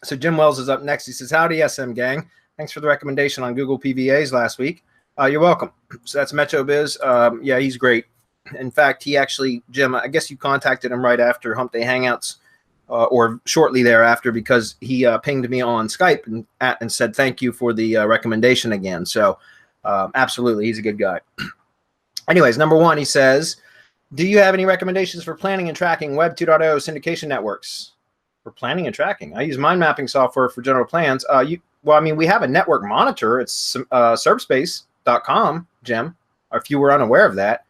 So Jim Wells is up next. He says, howdy, SM gang. Thanks for the recommendation on Google PVAs last week. You're welcome. So that's Metro Biz. Yeah, he's great. In fact, he actually, Jim, I guess you contacted him right after Hump Day Hangouts or shortly thereafter, because he pinged me on Skype and said, thank you for the recommendation again. So absolutely, he's a good guy. Anyways, number one, he says, do you have any recommendations for planning and tracking Web 2.0 syndication networks? For planning and tracking, I use mind mapping software for general plans. Well, I mean, we have a network monitor. It's servspace.com, Jim, or if you were unaware of that.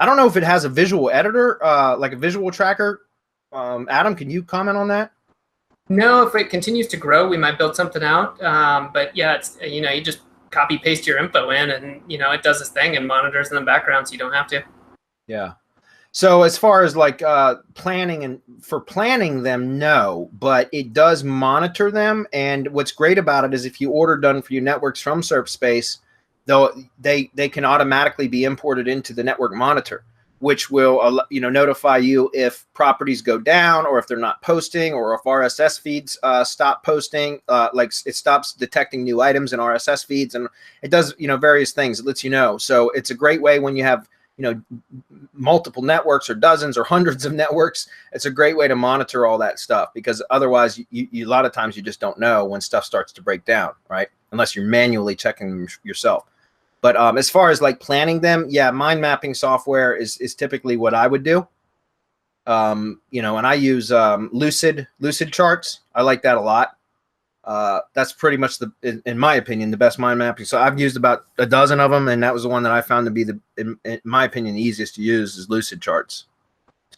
I don't know if it has a visual editor, like a visual tracker. Adam, can you comment on that? No, if it continues to grow, we might build something out. But yeah, it's, you just copy paste your info in, and it does this thing and monitors in the background, so you don't have to. Yeah. So as far as like planning and for planning them, no, but it does monitor them. And what's great about it is if you order done for your networks from ServSpace, though they can automatically be imported into the network monitor, which will notify you if properties go down or if they're not posting or if RSS feeds stop posting. Like it stops detecting new items in RSS feeds, and it does various things. It lets you know. So it's a great way when you have multiple networks or dozens or hundreds of networks. It's a great way to monitor all that stuff, because otherwise you a lot of times you just don't know when stuff starts to break down, right? Unless you're manually checking them yourself. But as far as like planning them, yeah, mind mapping software is typically what I would do. And I use Lucid charts. I like that a lot. That's pretty much in my opinion, the best mind mapping. So I've used about a dozen of them, and that was the one that I found to be in my opinion, the easiest to use is Lucid charts.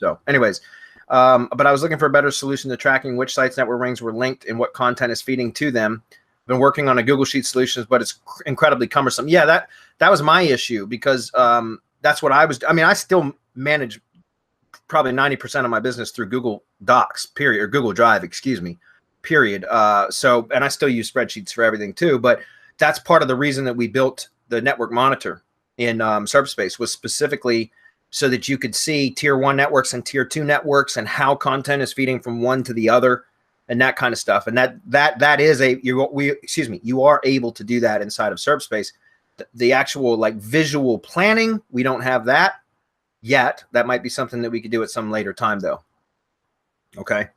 So anyways, but I was looking for a better solution to tracking which sites network rings were linked and what content is feeding to them. Been working on a Google Sheet solutions, but it's incredibly cumbersome. Yeah, that was my issue, because that's what I was. I mean, I still manage probably 90% of my business through Google Docs, period, or Google Drive, excuse me, period. So, and I still use spreadsheets for everything too. But that's part of the reason that we built the network monitor in ServSpace, was specifically so that you could see tier 1 networks and tier 2 networks and how content is feeding from one to the other, and that kind of stuff. And that is you are able to do that inside of ServSpace. The actual like visual planning, we don't have that yet. That might be something that we could do at some later time though. Okay.